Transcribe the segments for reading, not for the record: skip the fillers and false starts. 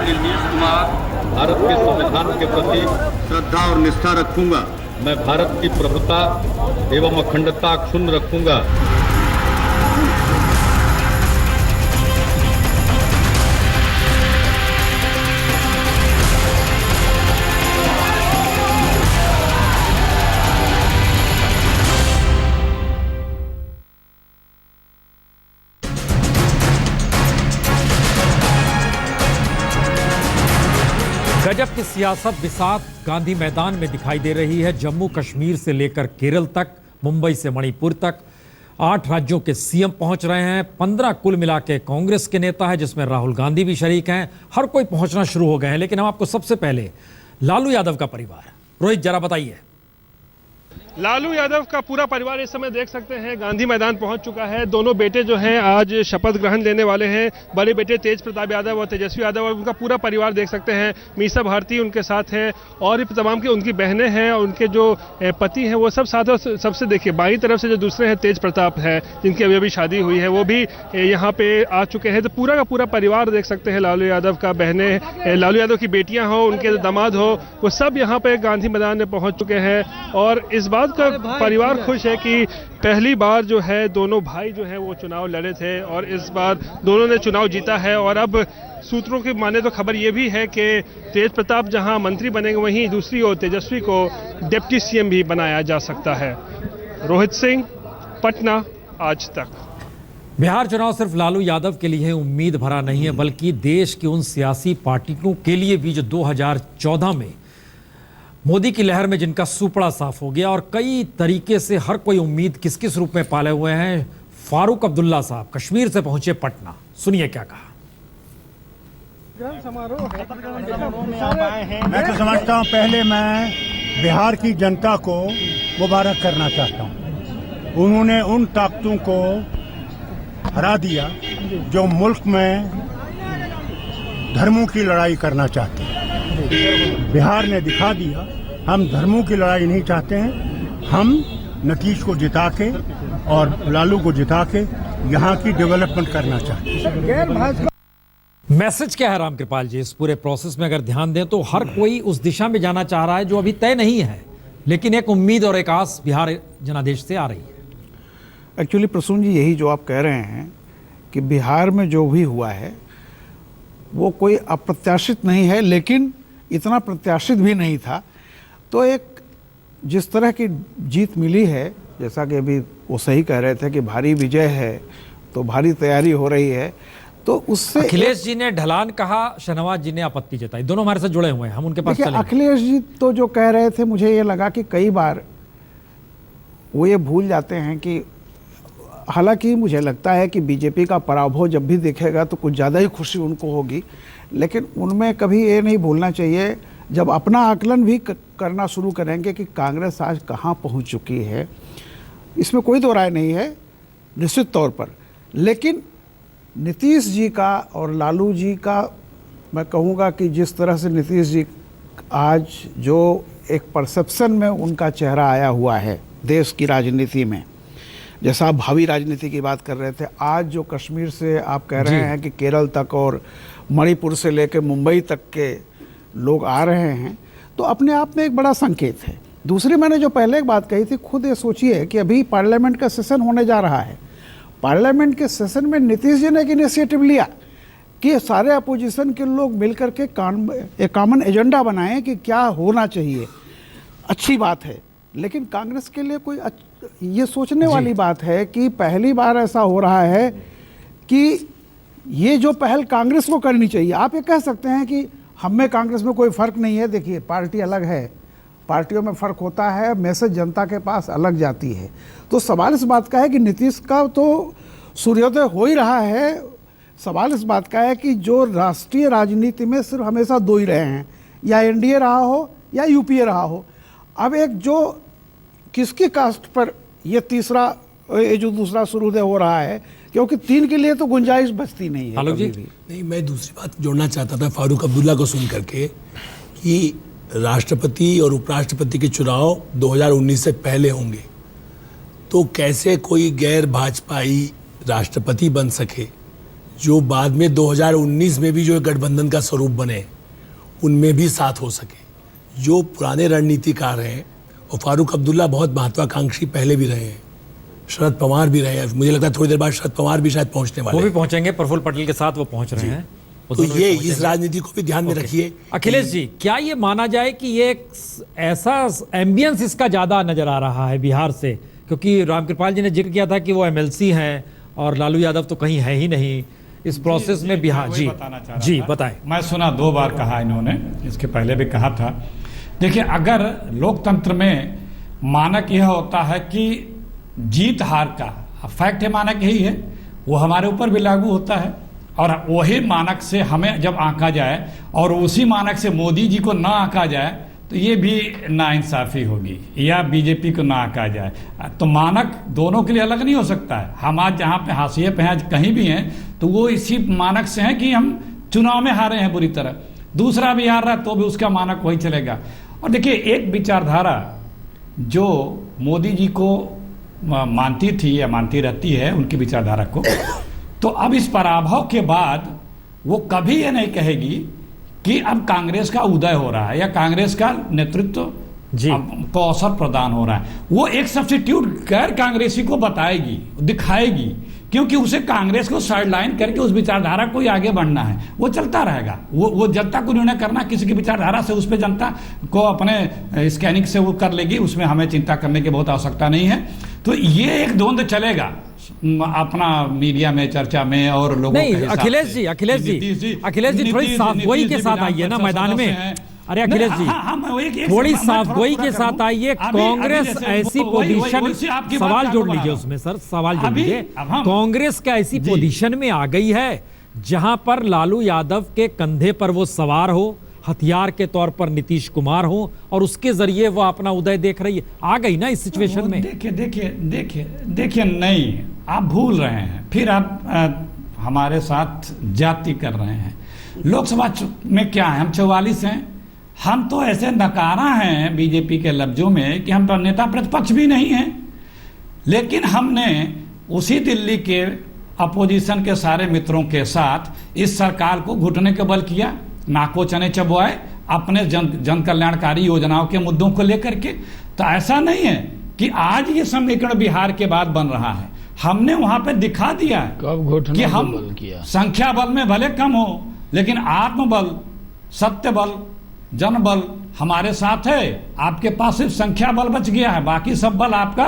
नीतीश कुमार भारत के संविधान के प्रति श्रद्धा और निष्ठा रखूंगा। मैं भारत की प्रभुता एवं अखंडता अक्षुण्ण रखूंगा। गजब की सियासत बिसात गांधी मैदान में दिखाई दे रही है। जम्मू कश्मीर से लेकर केरल तक, मुंबई से मणिपुर तक 8 राज्यों के सीएम पहुंच रहे हैं। 15 कुल मिला के कांग्रेस के नेता हैं, जिसमें राहुल गांधी भी शरीक हैं। हर कोई पहुंचना शुरू हो गए हैं। लेकिन हम आपको सबसे पहले लालू यादव का परिवार, रोहित जरा बताइए। लालू यादव का पूरा परिवार इस समय देख सकते हैं गांधी मैदान पहुंच चुका है। दोनों बेटे जो हैं आज शपथ ग्रहण लेने वाले हैं। बड़े बेटे तेज प्रताप यादव और तेजस्वी यादव और उनका पूरा परिवार देख सकते हैं। मीसा भारती उनके साथ है और तमाम की उनकी बहनें हैं और उनके जो पति हैं वो सब साथ। और सबसे देखिए बाईं तरफ से जो दूसरे हैं तेज प्रताप है, जिनकी अभी अभी शादी हुई है, वो भी यहाँ पे आ चुके हैं। तो पूरा का पूरा परिवार देख सकते हैं लालू यादव का। बहनें, लालू यादव की बेटियां हो, उनके दामाद हो, वो सब यहाँ पे गांधी मैदान में पहुंच चुके हैं। और इस बात का परिवार खुश है कि पहली बार जो है दोनों भाई जो है वो चुनाव लड़े थे और इस बार दोनों ने चुनाव जीता है। और अब सूत्रों की माने तो खबर ये भी है कि तेज प्रताप जहां मंत्री बनेंगे, वहीं दूसरी ओर तेजस्वी को डिप्टी सीएम भी बनाया जा सकता है। रोहित सिंह, पटना, आज तक। बिहार चुनाव सिर्फ लालू यादव के लिए उम्मीद भरा नहीं है, बल्कि देश की उन सियासी पार्टियों के लिए भी जो 2014 में मोदी की लहर में जिनका सुपड़ा साफ हो गया और कई तरीके से हर कोई उम्मीद किस किस रूप में पाले हुए हैं। फारूक अब्दुल्ला साहब कश्मीर से पहुंचे पटना, सुनिए क्या कहा। मैं तो समझता हूं पहले मैं बिहार की जनता को मुबारक करना चाहता हूं। उन्होंने उन ताकतों को हरा दिया जो मुल्क में धर्मों की लड़ाई करना चाहते हैं। बिहार ने दिखा दिया हम धर्मों की लड़ाई नहीं चाहते हैं। हम नीतीश को जिता के और लालू को जिता के यहाँ की डेवलपमेंट करना चाहते हैं। मैसेज क्या है रामकृपाल जी इस पूरे प्रोसेस में? अगर ध्यान दें तो हर कोई उस दिशा में जाना चाह रहा है जो अभी तय नहीं है, लेकिन एक उम्मीद और एक आस बिहार जनादेश से आ रही है। एक्चुअली प्रसून जी, यही जो आप कह रहे हैं कि बिहार में जो भी हुआ है वो कोई अप्रत्याशित नहीं है, लेकिन इतना प्रत्याशित भी नहीं था। तो एक जिस तरह की जीत मिली है, जैसा कि अभी वो सही कह रहे थे कि भारी विजय है तो भारी तैयारी हो रही है, तो उससे अखिलेश जी ने ढलान कहा, शहनवाज जी ने आपत्ति जताई। दोनों हमारे साथ जुड़े हुए हैं, हम उनके पास चलेंगे। अखिलेश जी तो जो कह रहे थे, मुझे ये लगा कि कई बार वो ये भूल जाते हैं कि, हालांकि मुझे लगता है कि बीजेपी का पराभव जब भी दिखेगा तो कुछ ज़्यादा ही खुशी उनको होगी, लेकिन उनमें कभी ये नहीं भूलना चाहिए, जब अपना आकलन भी करना शुरू करेंगे कि कांग्रेस आज कहाँ पहुँच चुकी है, इसमें कोई दो राय नहीं है निश्चित तौर पर। लेकिन नीतीश जी का और लालू जी का मैं कहूँगा कि जिस तरह से नीतीश जी आज जो एक परसेप्शन में उनका चेहरा आया हुआ है देश की राजनीति में, जैसा आप भावी राजनीति की बात कर रहे थे, आज जो कश्मीर से आप कह रहे हैं कि केरल तक और मणिपुर से लेकर मुंबई तक के लोग आ रहे हैं, तो अपने आप में एक बड़ा संकेत है। दूसरी, मैंने जो पहले एक बात कही थी, खुद ये सोचिए कि अभी पार्लियामेंट का सेशन होने जा रहा है। पार्लियामेंट के सेशन में नीतीश जी ने एक इनिशिएटिव लिया कि सारे अपोजिशन के लोग मिलकर के एक कॉमन एजेंडा बनाएं कि क्या होना चाहिए। अच्छी बात है, लेकिन कांग्रेस के लिए कोई ये सोचने वाली बात है कि पहली बार ऐसा हो रहा है कि ये जो पहल कांग्रेस को करनी चाहिए। आप ये कह सकते हैं कि हम में कांग्रेस में कोई फ़र्क नहीं है। देखिए, पार्टी अलग है, पार्टियों में फ़र्क होता है, मैसेज जनता के पास अलग जाती है। तो सवाल इस बात का है कि नीतीश का तो सूर्योदय हो ही रहा है। सवाल इस बात का है कि जो राष्ट्रीय राजनीति में सिर्फ हमेशा दो ही रहे हैं, या एनडीए रहा हो या यूपीए रहा हो। अब एक जो किसकी कास्ट पर ये तीसरा, ये जो दूसरा सूर्योदय हो रहा है, क्योंकि 3 के लिए तो गुंजाइश बचती नहीं है कभी भी। नहीं, मैं दूसरी बात जोड़ना चाहता था फारूक अब्दुल्ला को सुन करके कि राष्ट्रपति और उपराष्ट्रपति के चुनाव 2019 से पहले होंगे, तो कैसे कोई गैर भाजपाई राष्ट्रपति बन सके जो बाद में 2019 में भी जो गठबंधन का स्वरूप बने उनमें भी साथ हो सके। जो पुराने रणनीतिकार हैं, और फारूक अब्दुल्ला बहुत महत्वाकांक्षी पहले भी रहे हैं, शरद पवार भी रहे हैं, मुझे लगता है थोड़ी देर बाद शरद पवार भी शायद पहुंचने वाले वो भी हैं। पहुंचेंगे, प्रफुल्ल पटेल के साथ वो पहुंच रहे हैं। तो ये इस राजनीति को भी ध्यान में रखिए। अखिलेश जी, क्या ये माना जाए कि ये एक ऐसा एम्बियंस इसका ज्यादा नजर आ रहा है बिहार से, क्योंकि रामकृपाल जी ने जिक्र किया था कि वो एमएलसी हैं और लालू यादव तो कहीं है ही नहीं इस प्रोसेस में बिहार। जी बताएं। मैं सुना 2 बार कहा इन्होंने, इसके पहले भी कहा था। देखिए, अगर लोकतंत्र में मानक यह होता है कि जीत हार का फैक्ट है, मानक यही है, वो हमारे ऊपर भी लागू होता है, और वही मानक से हमें जब आंका जाए और उसी मानक से मोदी जी को ना आंका जाए तो ये भी नाइंसाफ़ी होगी, या बीजेपी को ना आंका जाए। तो मानक दोनों के लिए अलग नहीं हो सकता है। हम आज जहाँ पे हाशिए पे हैं, कहीं भी हैं, तो वो इसी मानक से हैं कि हम चुनाव में हारे हैं बुरी तरह, दूसरा भी हार रहा है तो भी उसका मानक वही चलेगा। और देखिए, एक विचारधारा जो मोदी जी को मानती थी या मानती रहती है, उनकी विचारधारा को, तो अब इस पराभव के बाद वो कभी ये नहीं कहेगी कि अब कांग्रेस का उदय हो रहा है या कांग्रेस का नेतृत्व को अवसर प्रदान हो रहा है। वो एक सब्स्टिट्यूट गैर कांग्रेसी को बताएगी, दिखाएगी, क्योंकि उसे कांग्रेस को साइडलाइन करके उस विचारधारा को ही आगे बढ़ना है। वो चलता रहेगा, वो जनता को निर्णय करना, किसी की विचारधारा से उस पर जनता को अपने स्कैनिंग से वो कर लेगी, उसमें हमें चिंता करने की बहुत आवश्यकता नहीं है। तो ये एक द्वंद्व चलेगा अपना मीडिया में, चर्चा में और लोगों नहीं। अखिलेश जी थोड़ी साफगोई के साथ आइए ना मैदान में। अरे अखिलेश जी, थोड़ी साफगोई के साथ आइए। कांग्रेस ऐसी पोजीशन, सवाल जोड़ लीजिए उसमें सर, सवाल जोड़ लीजिए। कांग्रेस का ऐसी पोजीशन में आ गई है जहां पर लालू यादव के कंधे पर वो सवार हो, हथियार के तौर पर नीतीश कुमार हो, और उसके जरिए वो अपना उदय देख रही है। आ गई ना इस सिचुएशन में। देखिए, नहीं, आप भूल रहे हैं, फिर आप हमारे साथ जाति कर रहे हैं। लोकसभा में क्या है, हम 44 हैं, हम तो ऐसे नकारा हैं बीजेपी के लफ्जों में कि हम तो नेता प्रतिपक्ष भी नहीं हैं, लेकिन हमने उसी दिल्ली के अपोजिशन के सारे मित्रों के साथ इस सरकार को घुटने के बल किया, नाको चने चबवाए अपने जन कल्याणकारी योजनाओं के मुद्दों को लेकर के। तो ऐसा नहीं है कि आज ये समीकरण बिहार के बाद बन रहा है, हमने वहां पे दिखा दिया कि हम संख्या बल में भले कम हो, लेकिन आत्मबल, सत्य बल, जनबल हमारे साथ है। आपके पास सिर्फ संख्या बल बच गया है, बाकी सब बल आपका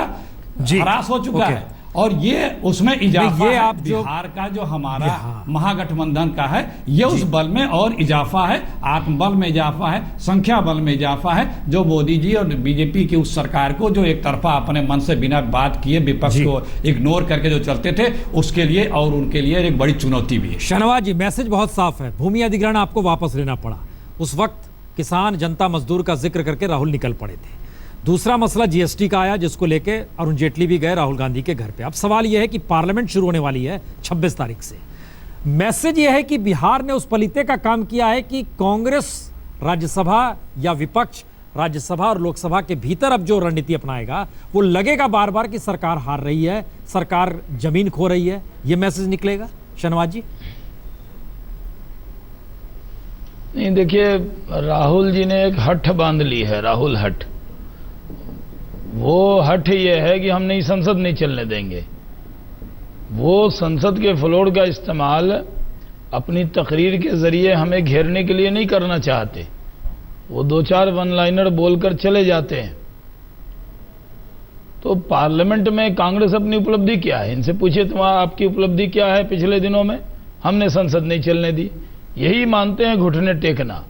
हरास हो चुका है। और ये उसमें इजाफा ये आप बिहार का जो हमारा महागठबंधन का है, ये उस बल में और इजाफा है, आत्मबल में इजाफा है, संख्या बल में इजाफा है, जो मोदी जी और बीजेपी की उस सरकार को जो एक तरफा अपने मन से बिना बात किए विपक्ष को इग्नोर करके जो चलते थे, उसके लिए और उनके लिए एक बड़ी चुनौती भी है। शाहनवाज जी, मैसेज बहुत साफ है, भूमि अधिग्रहण आपको वापस लेना पड़ा। उस वक्त किसान, जनता, मजदूर का जिक्र करके राहुल निकल पड़े थे। दूसरा मसला जीएसटी का आया, जिसको लेके अरुण जेटली भी गए राहुल गांधी के घर पे। अब सवाल यह है कि पार्लियामेंट शुरू होने वाली है 26 तारीख से। मैसेज यह है कि बिहार ने उस पलीते का काम किया है कि कांग्रेस राज्यसभा या विपक्ष राज्यसभा और लोकसभा के भीतर अब जो रणनीति अपनाएगा, वो लगेगा बार बार कि सरकार हार रही है, सरकार जमीन खो रही है। यह मैसेज निकलेगा शाहनवाज जी? नहीं, देखिए, राहुल जी ने एक हठ बांध ली है, राहुल हठ। वो हठ ये है कि हम नई संसद नहीं चलने देंगे। वो संसद के फ्लोर का इस्तेमाल अपनी तकरीर के जरिए हमें घेरने के लिए नहीं करना चाहते। वो 2-4 वन लाइनर बोलकर चले जाते हैं। तो पार्लियामेंट में कांग्रेस अपनी उपलब्धि क्या है, इनसे पूछिए तुम्हारा आपकी उपलब्धि क्या है पिछले दिनों में। हमने संसद नहीं चलने दी, यही मानते हैं घुटने टेकना।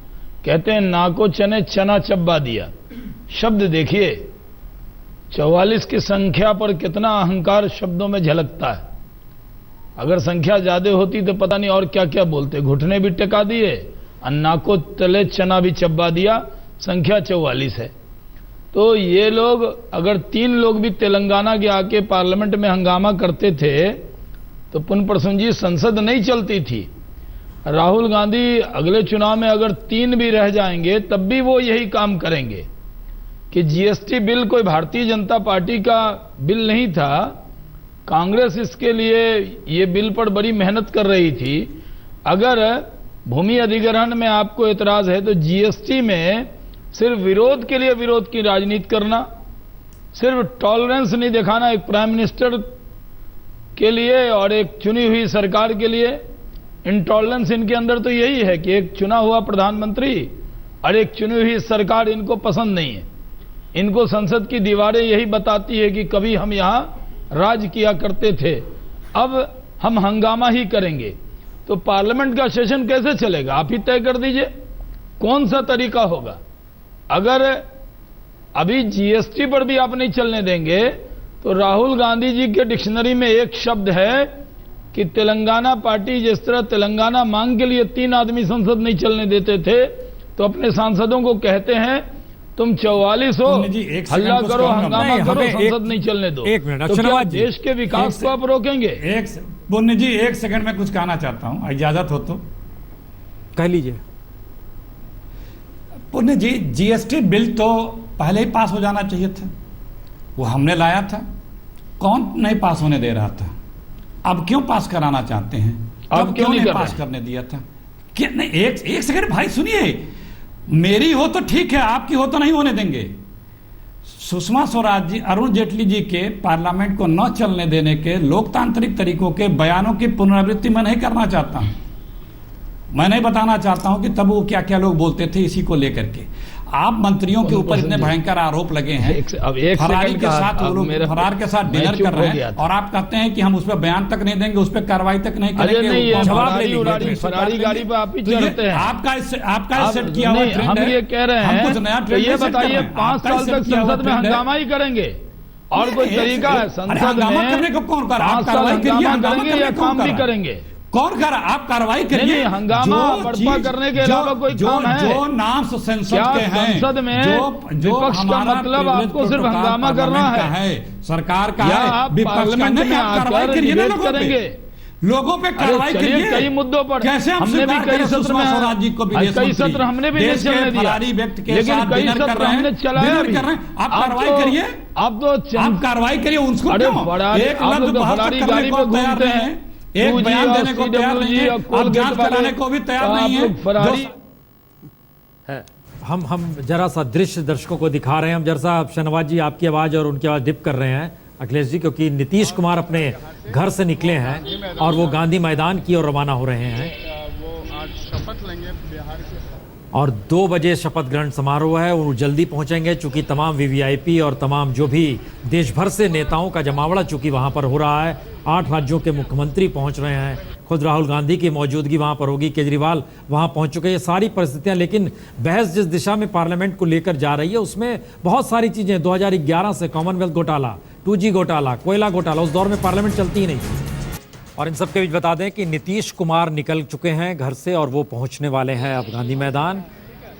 कहते हैं नाको चने चना चब्बा दिया। शब्द देखिए, 44 की संख्या पर कितना अहंकार शब्दों में झलकता है। अगर संख्या ज्यादा होती तो पता नहीं और क्या क्या बोलते। घुटने भी टिका दिए, अन्ना को तले चना भी चब्बा दिया। संख्या 44 है। तो ये लोग, अगर 3 लोग भी तेलंगाना के आके पार्लियामेंट में हंगामा करते थे तो पुन प्रसन्न जी संसद नहीं चलती थी। राहुल गांधी अगले चुनाव में अगर 3 भी रह जाएंगे तब भी वो यही काम करेंगे कि जीएसटी बिल कोई भारतीय जनता पार्टी का बिल नहीं था, कांग्रेस इसके लिए ये बिल पर बड़ी मेहनत कर रही थी। अगर भूमि अधिग्रहण में आपको एतराज है तो जीएसटी में सिर्फ विरोध के लिए विरोध की राजनीति करना, सिर्फ टॉलरेंस नहीं दिखाना एक प्राइम मिनिस्टर के लिए और एक चुनी हुई सरकार के लिए। इंटॉलरेंस इनके अंदर तो यही है कि एक चुना हुआ प्रधानमंत्री और एक चुनी हुई सरकार इनको पसंद नहीं है। इनको संसद की दीवारें यही बताती है कि कभी हम यहां राज किया करते थे, अब हम हंगामा ही करेंगे। तो पार्लियामेंट का सेशन कैसे चलेगा? आप ही तय कर दीजिए कौन सा तरीका होगा। अगर अभी जीएसटी पर भी आप नहीं चलने देंगे तो राहुल गांधी जी के डिक्शनरी में एक शब्द है कि तेलंगाना पार्टी जिस तरह तेलंगाना मांग के लिए 3 आदमी संसद नहीं चलने देते थे, तो अपने सांसदों को कहते हैं तुम 44 हो, हल्ला करो, हंगामा करो, संसद नहीं चलने दो। एक मिनट, तो क्या देश के विकास को आप रोकेंगे? पुण्य जी 1 सेकंड में कुछ कहना चाहता हूं, इजाजत हो तो कह लीजिए। पुण्य जी, जीएसटी बिल तो पहले ही पास हो जाना चाहिए था, वो हमने लाया था, कौन नहीं पास होने दे रहा था? अब क्यों पास कराना चाहते हैं? अब क्यों नहीं पास करने दिया था? क्या नहीं, एक सेकंड भाई सुनिए, मेरी हो तो ठीक है, आपकी हो तो नहीं होने देंगे। सुषमा स्वराज जी, अरुण जेटली जी के पार्लियामेंट को न चलने देने के लोकतांत्रिक तरीकों के बयानों की पुनरावृत्ति मैं नहीं करना चाहता हूं। मैं नहीं बताना चाहता हूं कि तब वो क्या क्या लोग बोलते थे इसी को लेकर के। आप मंत्रियों के ऊपर इतने भयंकर आरोप लगे हैं, फरारी के साथ वो लोग फरार के साथ डिनर कर रहे हैं और आप कहते हैं कि हम उस पर बयान तक नहीं देंगे, उस पर कार्रवाई तक नहीं करेंगे। फरारी गाड़ी पे आप ही चढ़ते हैं। आपका सेट किया हुआ ट्रेंड है। हम ये कह रहे हैं, कुछ नया ट्रेंड ये बताइए 5 साल तक संसद में हंगामा ही करेंगे और कोई तरीका है? संसद में 5 साल हंगामा करेंगे या काम भी करेंगे? कौन कर? आप कार्रवाई करिए। हंगामा बर्पा करने के अलावा कोई काम है? जो नाम संसद के हैं, संसद में विपक्ष का मतलब आपको सिर्फ हंगामा करना है, सरकार का है, पार्लियामेंट में आकर डिबेट करेंगे, लोगों पे कार्रवाई करिए। कई मुद्दों पर हमने भी कई सत्र में, कई सत्र हमने भी नहीं चलने दिया, लेकिन कई सत्र हमने चलाया भी। आप कार्रवाई करिए, आप कार्रवाई करिए उनको। एक लफ्ज फरारी गाड़ी पे घूमते हैं, एक बयान देने को तैयार नहीं है, आप जांच कराने को भी तैयार नहीं है। हम जरा सा दृश्य दर्शकों को दिखा रहे हैं। हम जरा सा शहनवाज जी आपकी आवाज और उनकी आवाज डिप कर रहे हैं अखिलेश जी, क्योंकि नीतीश कुमार अपने घर से निकले हैं और वो गांधी मैदान की ओर रवाना हो रहे हैं। वो आज शपथ लेंगे बिहार के, और 2 बजे शपथ ग्रहण समारोह है, वो जल्दी पहुंचेंगे चूंकि तमाम वीवीआईपी और तमाम जो भी देश भर से नेताओं का जमावड़ा चूंकि वहां पर हो रहा है। 8 राज्यों के मुख्यमंत्री पहुंच रहे हैं, खुद राहुल गांधी की मौजूदगी वहां पर होगी, केजरीवाल वहां पहुंच चुके हैं। ये सारी परिस्थितियां, लेकिन बहस जिस दिशा में पार्लियामेंट को लेकर जा रही है उसमें बहुत सारी चीजें 2011 से कॉमनवेल्थ घोटाला, 2G घोटाला, कोयला घोटाला, उस दौर में पार्लियामेंट चलती ही नहीं थी। और इन सब के बीच बता दें कि नीतीश कुमार निकल चुके हैं घर से और वो पहुंचने वाले हैं अब गांधी मैदान।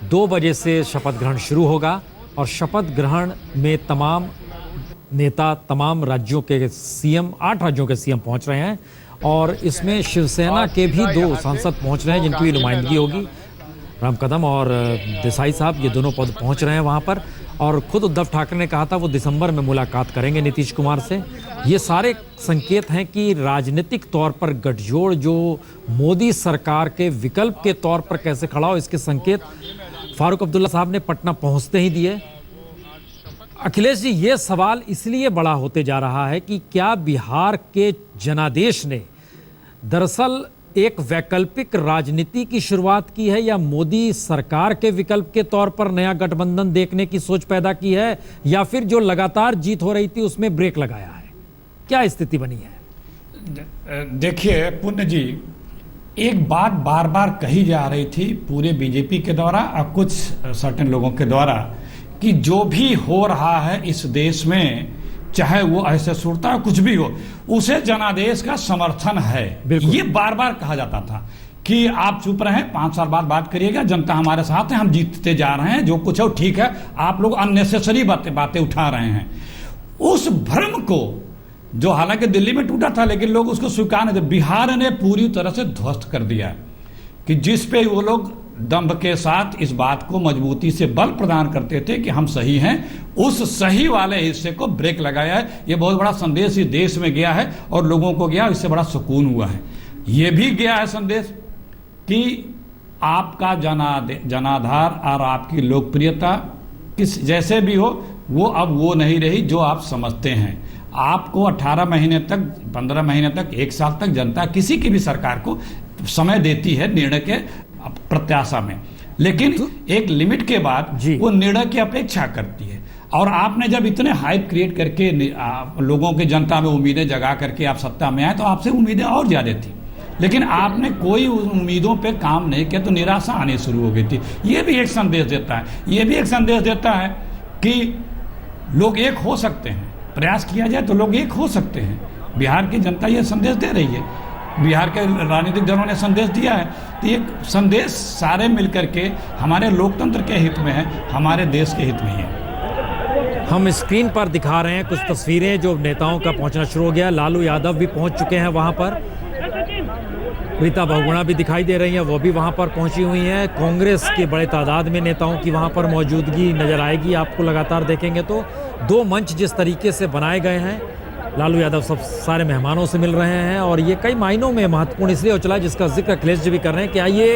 2 बजे से शपथ ग्रहण शुरू होगा और शपथ ग्रहण में तमाम नेता, तमाम राज्यों के सीएम, 8 राज्यों के सीएम पहुंच रहे हैं और इसमें शिवसेना के भी 2 सांसद पहुंच रहे हैं जिनकी भी नुमाइंदगी होगी। राम कदम और देसाई साहब, ये दोनों पद पहुंच रहे हैं वहां पर। और खुद उद्धव ठाकरे ने कहा था वो दिसंबर में मुलाकात करेंगे नीतीश कुमार से। ये सारे संकेत हैं कि राजनीतिक तौर पर गठजोड़ जो मोदी सरकार के विकल्प के तौर पर कैसे खड़ा हो, इसके संकेत फारूक अब्दुल्ला साहब ने पटना पहुंचते ही दिए। अखिलेश जी, ये सवाल इसलिए बड़ा होते जा रहा है कि क्या बिहार के जनादेश ने दरअसल एक वैकल्पिक राजनीति की शुरुआत की है या मोदी सरकार के विकल्प के तौर पर नया गठबंधन देखने की सोच पैदा की है, या फिर जो लगातार जीत हो रही थी उसमें ब्रेक लगाया है? क्या स्थिति बनी है? देखिए पुण्य जी, एक बात बार बार कही जा रही थी पूरे बीजेपी के द्वारा और कुछ सर्टेन लोगों के द्वारा कि जो भी हो रहा है इस देश में, चाहे वो ऐसे सुरता कुछ भी हो, उसे जनादेश का समर्थन है। ये बार बार कहा जाता था कि आप चुप रहें, 5 साल बाद बात करिएगा, जनता हमारे साथ है, हम जीतते जा रहे हैं, जो कुछ है ठीक है, आप लोग अननेसेसरी बातें उठा रहे हैं। उस भ्रम को, जो हालांकि दिल्ली में टूटा था लेकिन लोग उसको स्वीकार नहीं थे, बिहार ने पूरी तरह से ध्वस्त कर दिया कि जिस पे वो लोग दंभ के साथ इस बात को मजबूती से बल प्रदान करते थे कि हम सही हैं, उस सही वाले हिस्से को ब्रेक लगाया है। ये बहुत बड़ा संदेश इस देश में गया है और लोगों को गया, इससे बड़ा सुकून हुआ है। ये भी गया है संदेश कि आपका जनाधार और आपकी लोकप्रियता किस जैसे भी हो, वो अब वो नहीं रही जो आप समझते हैं। आपको 18 महीने तक, 15 महीने तक, 1 साल तक जनता किसी की भी सरकार को समय देती है निर्णय के प्रत्याशा में, लेकिन एक लिमिट के बाद वो निर्णय की अपेक्षा करती है। और आपने जब इतने हाइप क्रिएट करके लोगों के जनता में उम्मीदें जगा करके आप सत्ता में आए तो आपसे उम्मीदें और ज़्यादा थी, लेकिन आपने कोई उम्मीदों पे काम नहीं किया तो निराशा आनी शुरू हो गई थी। ये भी एक संदेश देता है, ये भी एक संदेश देता है कि लोग एक हो सकते हैं, प्रयास किया जाए तो लोग एक हो सकते हैं। बिहार की जनता ये संदेश दे रही है, बिहार के राजनीतिक दलों ने संदेश दिया है, तो ये संदेश सारे मिलकर के हमारे लोकतंत्र के हित में है, हमारे देश के हित में है। हम स्क्रीन पर दिखा रहे हैं कुछ तस्वीरें जो नेताओं का पहुंचना शुरू हो गया। लालू यादव भी पहुंच चुके हैं वहां पर, रीता बहुगुणा भी दिखाई दे रही हैं, वो भी वहां पर पहुंची हुई हैं। कांग्रेस के बड़े तादाद में नेताओं की वहां पर मौजूदगी नजर आएगी आपको, लगातार देखेंगे तो। 2 मंच जिस तरीके से बनाए गए हैं, लालू यादव सब सारे मेहमानों से मिल रहे हैं और ये कई मायनों में महत्वपूर्ण इसलिए हो चला जिसका जिक्र अखिलेश जी भी कर रहे हैं। क्या ये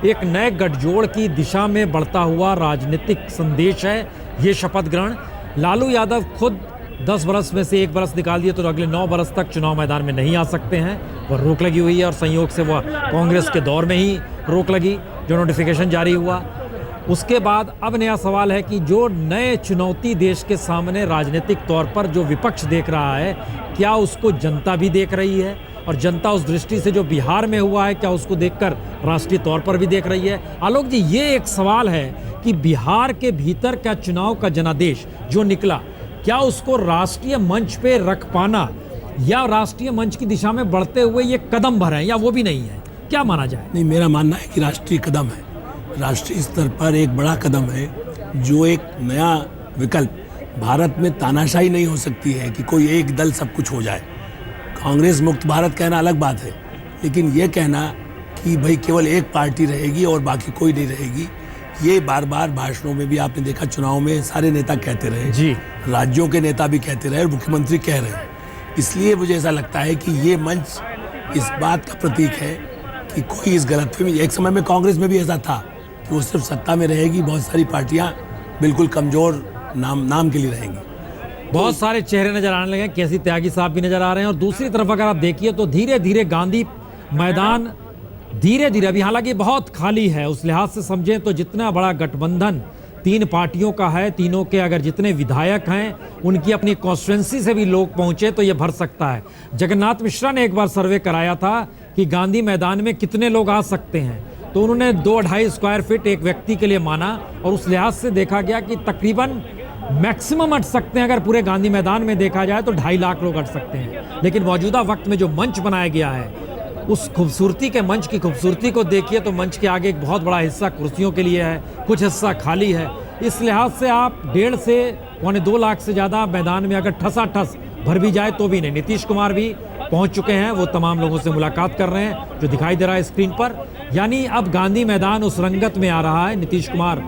एक नए गठजोड़ की दिशा में बढ़ता हुआ राजनीतिक संदेश है ये शपथ ग्रहण? लालू यादव खुद 10 बरस में से 1 बरस निकाल दिए तो अगले 9 बरस तक चुनाव मैदान में नहीं आ सकते हैं, वह रोक लगी हुई है और संयोग से वह कांग्रेस के दौर में ही रोक लगी जो नोटिफिकेशन जारी हुआ। उसके बाद अब नया सवाल है कि जो नए चुनौती देश के सामने राजनीतिक तौर पर जो विपक्ष देख रहा है, क्या उसको जनता भी देख रही है? और जनता उस दृष्टि से जो बिहार में हुआ है क्या उसको देखकर राष्ट्रीय तौर पर भी देख रही है? आलोक जी, ये एक सवाल है कि बिहार के भीतर का चुनाव का जनादेश जो निकला, क्या उसको राष्ट्रीय मंच पे रख पाना या राष्ट्रीय मंच की दिशा में बढ़ते हुए ये कदम भर है या वो भी नहीं है, क्या माना जाए? नहीं, मेरा मानना है कि राष्ट्रीय कदम है, राष्ट्रीय स्तर पर एक बड़ा कदम है जो एक नया विकल्प। भारत में तानाशाही नहीं हो सकती है कि कोई एक दल सब कुछ हो जाए। कांग्रेस मुक्त भारत कहना अलग बात है, लेकिन ये कहना कि भाई केवल एक पार्टी रहेगी और बाकी कोई नहीं रहेगी, ये बार बार भाषणों में भी आपने देखा, चुनाव में सारे नेता कहते रहे जी, राज्यों के नेता भी कहते रहे और मुख्यमंत्री कह रहे हैं। इसलिए मुझे ऐसा लगता है कि ये मंच इस बात का प्रतीक है कि कोई इस गलतफहमी, एक समय में कांग्रेस में भी ऐसा था कि वो सिर्फ सत्ता में रहेगी, बहुत सारी पार्टियां बिल्कुल कमजोर नाम के लिए रहेंगी। बहुत सारे चेहरे नजर आने लगे, केसी त्यागी साहब भी नजर आ रहे हैं। और दूसरी तरफ अगर आप देखिए तो धीरे धीरे गांधी मैदान धीरे धीरे अभी हालांकि बहुत खाली है, उस लिहाज से समझें तो जितना बड़ा गठबंधन 3 पार्टियों का है, तीनों के अगर जितने विधायक हैं उनकी अपनी कॉन्स्टिट्यूएंसी से भी लोग पहुंचे तो ये भर सकता है। जगन्नाथ मिश्रा ने एक बार सर्वे कराया था कि गांधी मैदान में कितने लोग आ सकते हैं, तो उन्होंने 2-2.5 स्क्वायर फीट एक व्यक्ति के लिए माना और उस लिहाज से देखा गया कि तकरीबन मैक्सिमम अट सकते हैं, अगर पूरे गांधी मैदान में देखा जाए तो 2.5 लाख लोग अट सकते हैं। लेकिन मौजूदा वक्त में जो मंच बनाया गया है, उस खूबसूरती के मंच की खूबसूरती को देखिए तो मंच के आगे एक बहुत बड़ा हिस्सा कुर्सियों के लिए है, कुछ हिस्सा खाली है। इस लिहाज से आप 1.5 से 2.25 लाख से ज़्यादा मैदान में अगर ठसाठस भर भी जाए तो भी नहीं। नीतीश कुमार भी पहुंच चुके हैं, वो तमाम लोगों से मुलाकात कर रहे हैं जो दिखाई दे रहा है स्क्रीन पर। यानी अब गांधी मैदान उस रंगत में आ रहा है, नीतीश कुमार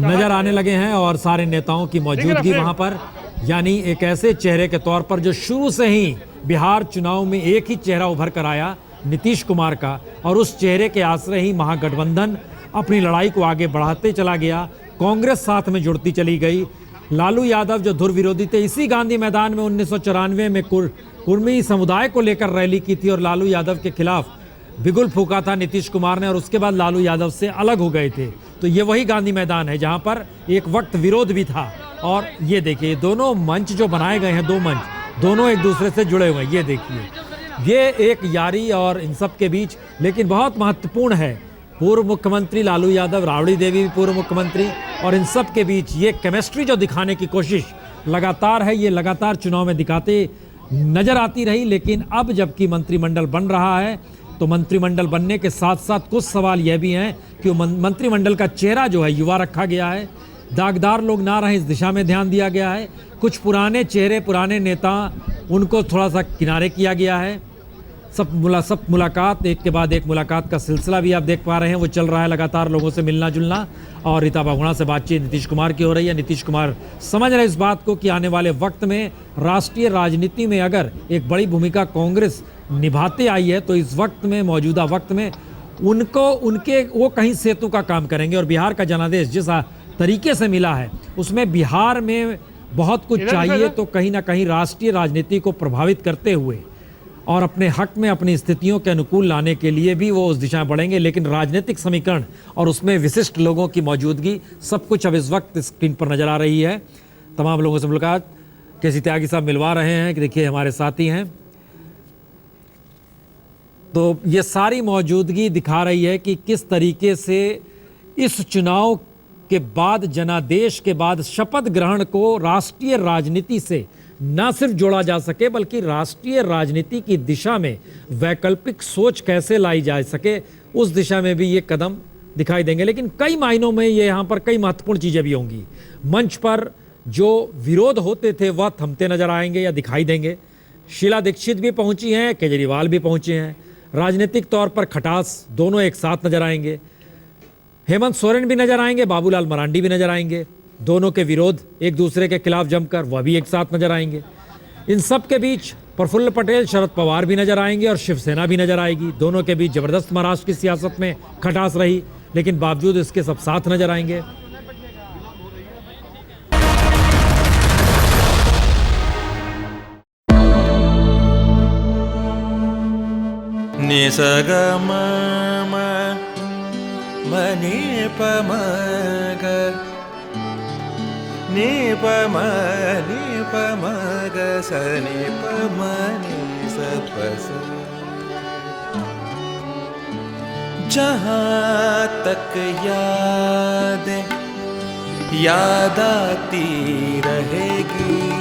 नजर आने लगे हैं और सारे नेताओं की मौजूदगी वहां पर। यानी एक ऐसे चेहरे के तौर पर जो शुरू से ही बिहार चुनाव में एक ही चेहरा उभर कर आया, नीतीश कुमार का, और उस चेहरे के आश्रय ही महागठबंधन अपनी लड़ाई को आगे बढ़ाते चला गया, कांग्रेस साथ में जुड़ती चली गई। लालू यादव जो धुर विरोधी थे, इसी गांधी मैदान में 1994 में कुर्मी समुदाय को लेकर रैली की थी और लालू यादव के खिलाफ बिगुल फूका था नीतीश कुमार ने और उसके बाद लालू यादव से अलग हो गए थे। तो ये वही गांधी मैदान है जहां पर एक वक्त विरोध भी था। और ये देखिए दोनों मंच जो बनाए गए हैं, 2 मंच, दोनों एक दूसरे से जुड़े हुए हैं। ये देखिए, ये एक यारी और इन सब के बीच, लेकिन बहुत महत्वपूर्ण है, पूर्व मुख्यमंत्री लालू यादव, राबड़ी देवी भी पूर्व मुख्यमंत्री, और इन सब के बीच ये केमिस्ट्री जो दिखाने की कोशिश लगातार है, ये लगातार चुनाव में दिखाते नजर आती रही। लेकिन अब जबकि मंत्रिमंडल बन रहा है तो मंत्रिमंडल बनने के साथ साथ कुछ सवाल यह भी हैं कि मंत्रिमंडल का चेहरा जो है युवा रखा गया है, दागदार लोग ना रहें इस दिशा में ध्यान दिया गया है। कुछ पुराने चेहरे, पुराने नेता, उनको थोड़ा सा किनारे किया गया है। सब मुलाकात, एक के बाद एक मुलाकात का सिलसिला भी आप देख पा रहे हैं, वो चल रहा है लगातार, लोगों से मिलना जुलना। और रीता बहुगुणा से बातचीत नीतीश कुमार की हो रही है। नीतीश कुमार समझ रहे इस बात को कि आने वाले वक्त में राष्ट्रीय राजनीति में अगर एक बड़ी भूमिका कांग्रेस निभाते आई है तो इस वक्त में, मौजूदा वक्त में वो कहीं सेतु का काम करेंगे। और बिहार का जनादेश जिस तरीके से मिला है उसमें बिहार में बहुत कुछ चाहिए, तो कहीं ना कहीं राष्ट्रीय राजनीति को प्रभावित करते हुए और अपने हक में अपनी स्थितियों के अनुकूल लाने के लिए भी वो उस दिशा में बढ़ेंगे। लेकिन राजनीतिक समीकरण और उसमें विशिष्ट लोगों की मौजूदगी, सब कुछ अब इस वक्त स्क्रीन पर नजर आ रही है। तमाम लोगों से मुलाकात केसी त्यागी साहब मिलवा रहे हैं कि देखिए हमारे साथी हैं। तो ये सारी मौजूदगी दिखा रही है कि किस तरीके से इस चुनाव के बाद, जनादेश के बाद शपथ ग्रहण को राष्ट्रीय राजनीति से न सिर्फ जोड़ा जा सके बल्कि राष्ट्रीय राजनीति की दिशा में वैकल्पिक सोच कैसे लाई जा सके, उस दिशा में भी ये कदम दिखाई देंगे। लेकिन कई मायनों में ये यहाँ पर कई महत्वपूर्ण चीज़ें भी होंगी। मंच पर जो विरोध होते थे वह थमते नजर आएंगे या दिखाई देंगे। शीला दीक्षित भी पहुंची हैं, केजरीवाल भी पहुंचे हैं। राजनीतिक तौर पर खटास दोनों एक साथ नजर आएंगे। हेमंत सोरेन भी नजर आएंगे, बाबूलाल मरांडी भी नजर आएंगे। दोनों के विरोध एक दूसरे के खिलाफ जमकर वह भी एक साथ नजर आएंगे। इन सब के बीच प्रफुल्ल पटेल, शरद पवार भी नजर आएंगे और शिवसेना भी नजर आएगी। दोनों के बीच जबरदस्त महाराष्ट्र की सियासत में खटास रही, लेकिन बावजूद इसके सब साथ नजर आएंगे। निसगम मनि पमग नि पमग सनि पमनि सपस। जहाँ तक याद आती रहेगी